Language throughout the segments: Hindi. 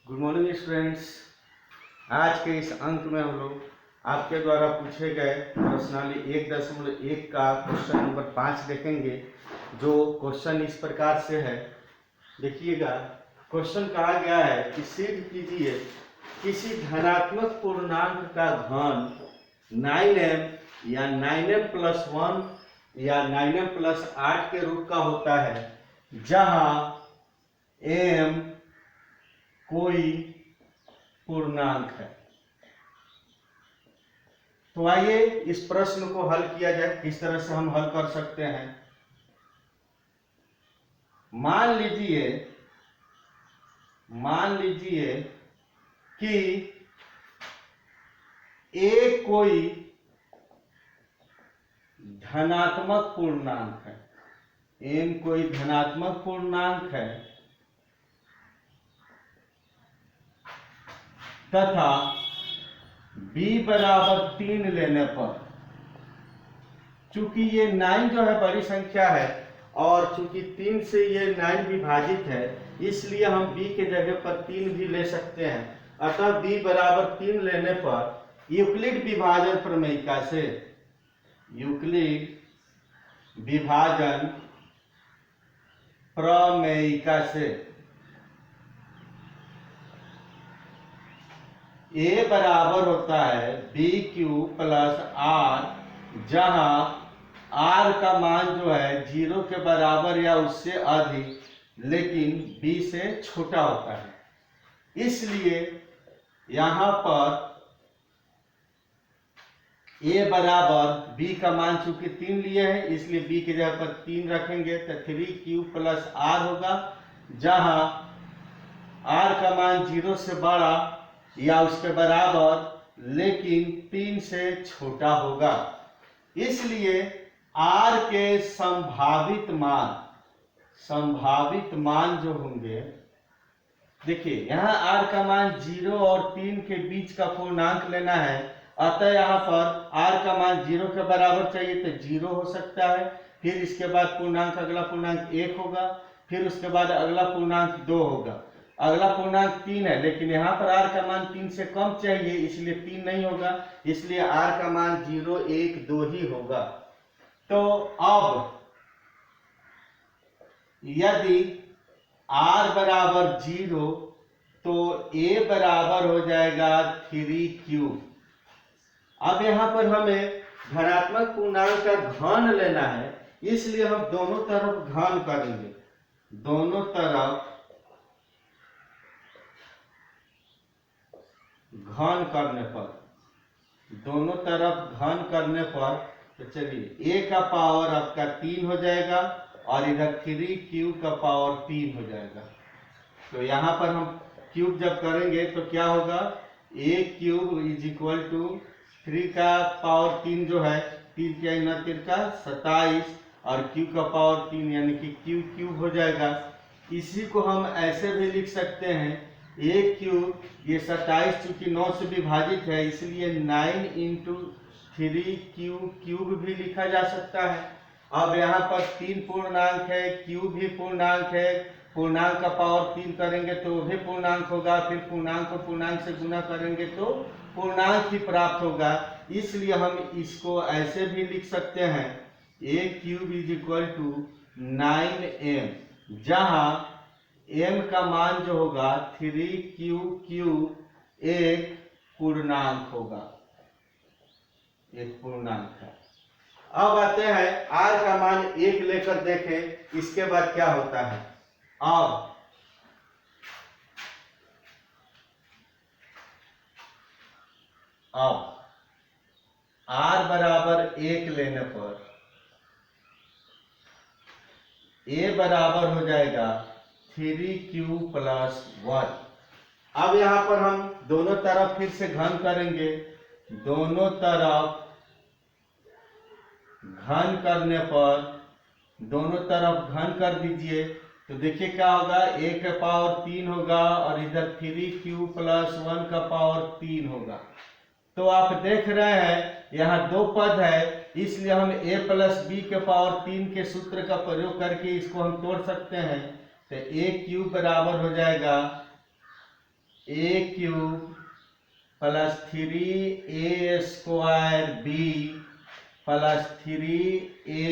Good morning students. आज के इस अंक में हम लोग आपके द्वारा पूछे गए प्रश्नावली 1.1 का क्वेश्चन नंबर 5 देखेंगे। जो क्वेश्चन इस प्रकार से है, देखिएगा। क्वेश्चन कहा गया है कि सिद्ध कीजिए किसी धनात्मक पूर्णांक का घन 9m या 9m प्लस 1 या 9m प्लस 8 के रूप का होता है, जहां m कोई पूर्णांक है। तो आइए इस प्रश्न को हल किया जाए। किस तरह से हम हल कर सकते हैं? मान लीजिए कि a कोई धनात्मक पूर्णांक है, m कोई धनात्मक पूर्णांक है तथा b बराबर 3 लेने पर, चूंकि ये 9 जो है बड़ी संख्या है और चूंकि 3 से ये 9 विभाजित है, इसलिए हम b के जगह पर 3 भी ले सकते हैं। अतः b बराबर 3 लेने पर यूक्लिड विभाजन प्रमेयिका से a बराबर होता है bq प्लस r, जहां r का मान जो है 0 के बराबर या उससे अधिक लेकिन b से छोटा होता है। इसलिए यहां पर a बराबर b का मान चूंकि 3 लिए हैं, इसलिए b की जगह पर 3 रखेंगे तो 3q प्लस r होगा, जहां r का मान 0 से बड़ा या उसके बराबर लेकिन 3 से छोटा होगा। इसलिए r के संभावित मान जो होंगे, देखिए यहाँ r का मान 0 और 3 के बीच का पूर्णांक लेना है। अतः यहाँ पर r का मान 0 के बराबर चाहिए तो 0 हो सकता है, फिर इसके बाद पूर्णांक अगला पूर्णांक 1 होगा, फिर उसके बाद अगला पूर्णांक 2 होगा, अगला पूर्णांक 3 है, लेकिन यहाँ पर r का मान 3 से कम चाहिए, इसलिए 3 नहीं होगा, इसलिए r का मान 0, 1, 2 ही होगा। तो अब यदि r बराबर 0 तो a बराबर हो जाएगा 3q। अब यहाँ पर हमें धनात्मक पूर्णांक का घन लेना है, इसलिए हम दोनों तरफ घन करेंगे। दोनों तरफ घन करने पर तो चलिए a का पावर आपका 3 हो जाएगा और इधर 3q का पावर 3 हो जाएगा। तो यहाँ पर हम क्यूब जब करेंगे तो क्या होगा, a cube is equal to 3 का पावर 3 जो है 3 क्या 3 का 27 और q का पावर 3 यानी कि q क्यूब हो जाएगा। इसी को हम ऐसे भी लिख सकते हैं, a क्यूब ये 27 चूंकि 9 से विभाजित है, इसलिए 9 इंटू 3q क्यूब भी लिखा जा सकता है। अब यहाँ पर 3 पूर्णांक है, q भी पूर्णांक है, पूर्णांक का पावर 3 करेंगे तो वो भी पूर्णांक होगा, फिर पूर्णांक को पूर्णांक से गुना करेंगे तो पूर्णांक ही प्राप्त होगा। इसलिए हम इसको ऐसे भी लिख सकते हैं, a cube is equal to 9m, जहां m का मान जो होगा 3q क्यूब एक पूर्णांक होगा, एक पूर्णांक है। अब आते हैं r का मान 1 लेकर देखें, इसके बाद क्या होता है। अब r बराबर 1 लेने पर a बराबर हो जाएगा 3q प्लस 1। अब यहां पर हम दोनों तरफ फिर से घन करेंगे। दोनों तरफ घन करने पर दोनों तरफ घन कर दीजिए तो देखिए क्या होगा, a का पावर 3 होगा और इधर 3q प्लस 1 का पावर 3 होगा। तो आप देख रहे हैं यहाँ 2 पद है, इसलिए हम a प्लस बी के पावर 3 के सूत्र का प्रयोग करके इसको हम तोड़ सकते हैं। तो a क्यूब बराबर हो जाएगा a cube plus 3a square b plus 3a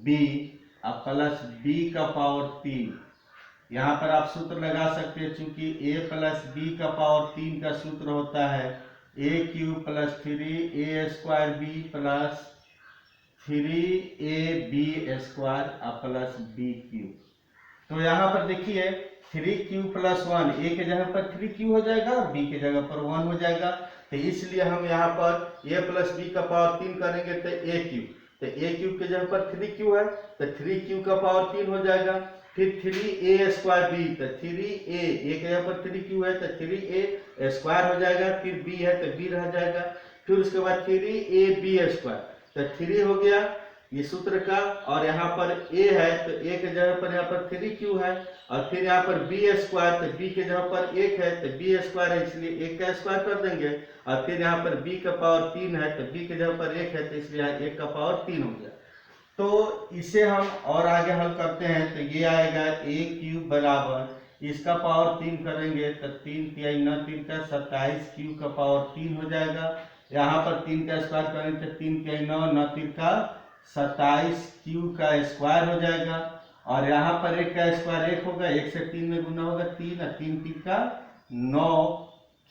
b अब प्लस बी का पावर 3। यहाँ पर आप सूत्र लगा सकते हैं, चूंकि a प्लस बी का पावर 3 का सूत्र होता है a cube plus 3a square b plus 3ab square plus b cube. तो यहाँ पर देखिए 3q प्लस 1 a के जगह पर 3q हो जाएगा और b के जगह पर 1 हो जाएगा। तो इसलिए हम यहाँ पर a प्लस बी का पावर 3 करेंगे तो a क्यूब, तो a क्यूब के जगह पर 3q है तो 3q का पावर 3 हो जाएगा। फिर 3a स्क्वायर बी, तो 3a के जगह पर 3q है तो 3a स्क्वायर हो जाएगा, फिर b है तो b रह जाएगा। फिर उसके बाद 3ab स्क्वायर, तो 3 हो गया ये सूत्र का, और यहाँ पर a है तो a के जगह पर यहाँ पर 3q है, और फिर यहाँ पर b स्क्वायर, तो b के जगह पर 1 है तो b स्क्वायर है इसलिए 1 का स्क्वायर कर देंगे, और फिर यहाँ पर b का पावर 3 है तो b के जगह पर 1 है तो इसलिए यहाँ 1 का पावर 3 हो गया। तो इसे हम और आगे हल करते हैं तो ये आएगा a क्यूब बराबर इसका पावर 3 करेंगे तो 3 तिहाई 9 3 का 27 क्यूब का पावर 3 हो जाएगा। यहाँ पर 3 का स्क्वायर करेंगे तो 3 तिहाई 9 9 3 का 27 क्यूब का स्क्वायर हो जाएगा, और यहाँ पर 1 का स्क्वायर 1 होगा, 1 से 3 में गुना होगा 3 और 3 3 का 9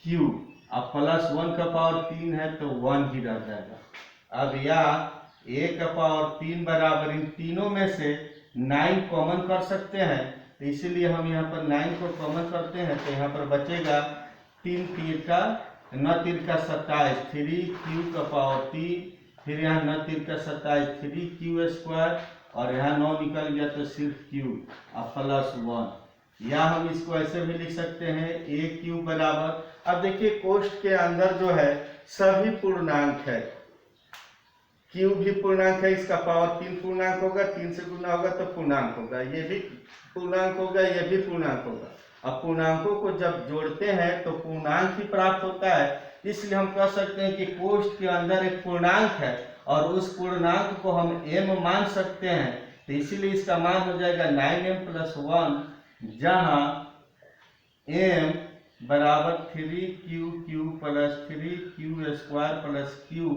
क्यूब, अब प्लस 1 का पावर 3 है तो 1 ही रह जाएगा। अब यहाँ a का पावर 3 बराबर इन तीनों में से 9 कॉमन कर सकते हैं, तो इसीलिए हम यहाँ पर 9 को कॉमन करते हैं तो यहाँ पर बचेगा 3 3 का 9 3 का 27 3q का पावर 3, फिर यहाँ 9 3 का 27 3q स्क्वायर, और यहाँ 9 निकल गया तो सिर्फ q और प्लस 1, या हम इसको ऐसे भी लिख सकते हैं a क्यूब बराबर। अब देखिए कोष्ठ के अंदर जो है सभी पूर्णांक है, q भी पूर्णांक है, इसका पावर 3 पूर्णांक होगा, 3 से गुना होगा तो पूर्णांक होगा, ये भी पूर्णांक होगा, ये भी पूर्णांक होगा। अब पूर्णांकों को जब जोड़ते हैं तो पूर्णांक ही प्राप्त होता है, इसलिए हम कह सकते हैं कि कोष्ठ के अंदर एक पूर्णांक है और उस पूर्णांक को हम m मान सकते हैं, तो इसीलिए इसका मान हो जाएगा 9m प्लस 1, जहां m बराबर 3q cube plus 3q square plus q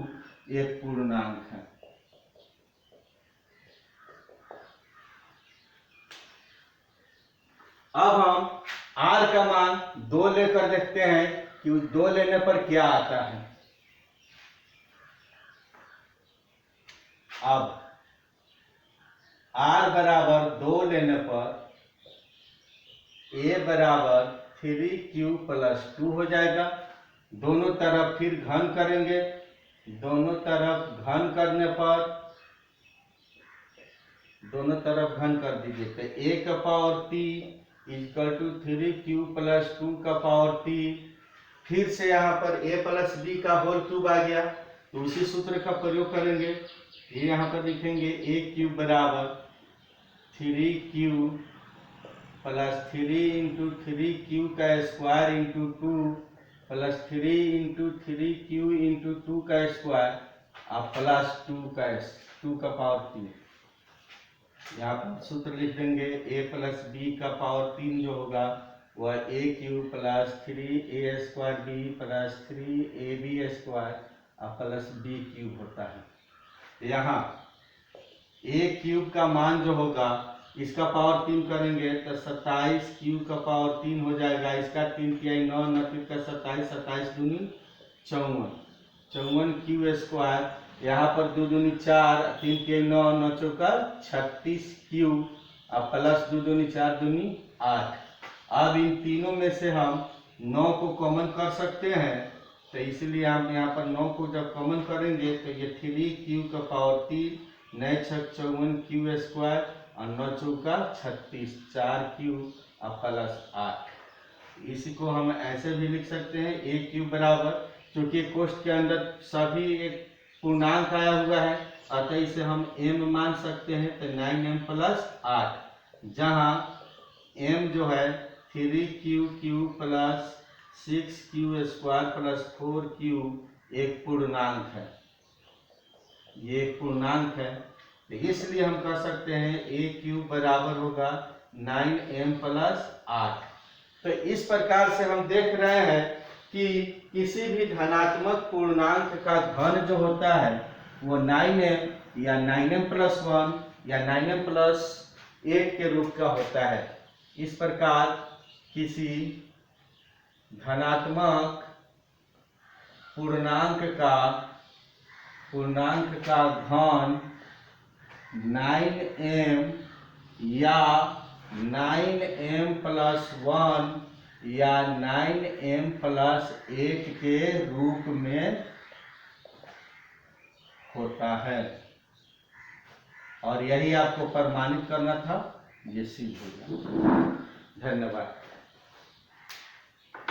एक पूर्णांक है। अब हम r का मान 2 लेकर देखते हैं कि उस 2 लेने पर क्या आता है। अब r बराबर 2 लेने पर a बराबर 3q प्लस 2 हो जाएगा। दोनों तरफ फिर घन करेंगे, दोनों तरफ घन करने पर दोनों तरफ घन कर दीजिए तो a का power 3 equal to 3q plus 2 का पावर 3, फिर से यहाँ पर a प्लस बी का होल क्यूब आ गया तो उसी सूत्र का प्रयोग करेंगे। फिर यहाँ पर लिखेंगे a क्यूब बराबर 3q प्लस 3 इंटू 3q का square into 2 plus 3 into 3q into 2 का स्क्वायर और प्लस 2 का पावर 3। यहाँ पर सूत्र लिख देंगे a प्लस बी का पावर 3 जो होगा वह a cube plus 3a square b plus 3ab square और प्लस b क्यूब होता है। यहाँ a क्यूब का मान जो होगा इसका पावर 3 करेंगे तो 27 क्यूब का पावर 3 हो जाएगा, इसका 3 तिहाई 9 9 3 का 27 27 दूनी 54 54 क्यू स्क्वायर, यहाँ पर 2 दूनी 4 3 तिहाई 9 9 चौका 36 क्यू और प्लस 2 दूनी 4 दूनी 8। अब इन तीनों में से हम 9 को कॉमन कर सकते हैं, तो इसलिए हम यहाँ पर 9 को जब कॉमन करेंगे तो ये 3q का पावर 3 9 6 54 क्यू स्क्वायर और 9 चौका 36 4q और प्लस 8। इसी को हम ऐसे भी लिख सकते हैं a क्यूब बराबर, क्योंकि कोष्ठ के अंदर सभी एक पूर्णांक आया हुआ है अतः इसे हम m मान सकते हैं तो 9m प्लस 8, जहाँ m जो है 3q plus 6q square plus 4q एक पूर्णांक है, ये एक पूर्णांक है, तो इसलिए हम कह सकते हैं a क्यूब बराबर होगा 9m प्लस 8। तो इस प्रकार से हम देख रहे हैं कि किसी भी धनात्मक पूर्णांक का घन जो होता है वो 9m या 9m+1 या 9m+8 के रूप का होता है। इस प्रकार किसी धनात्मक पूर्णांक का घन 9m या 9m+1 या 9m+8 के रूप में होता है, और यही आपको प्रमाणित करना था। ये सिद्ध हो गया। धन्यवाद।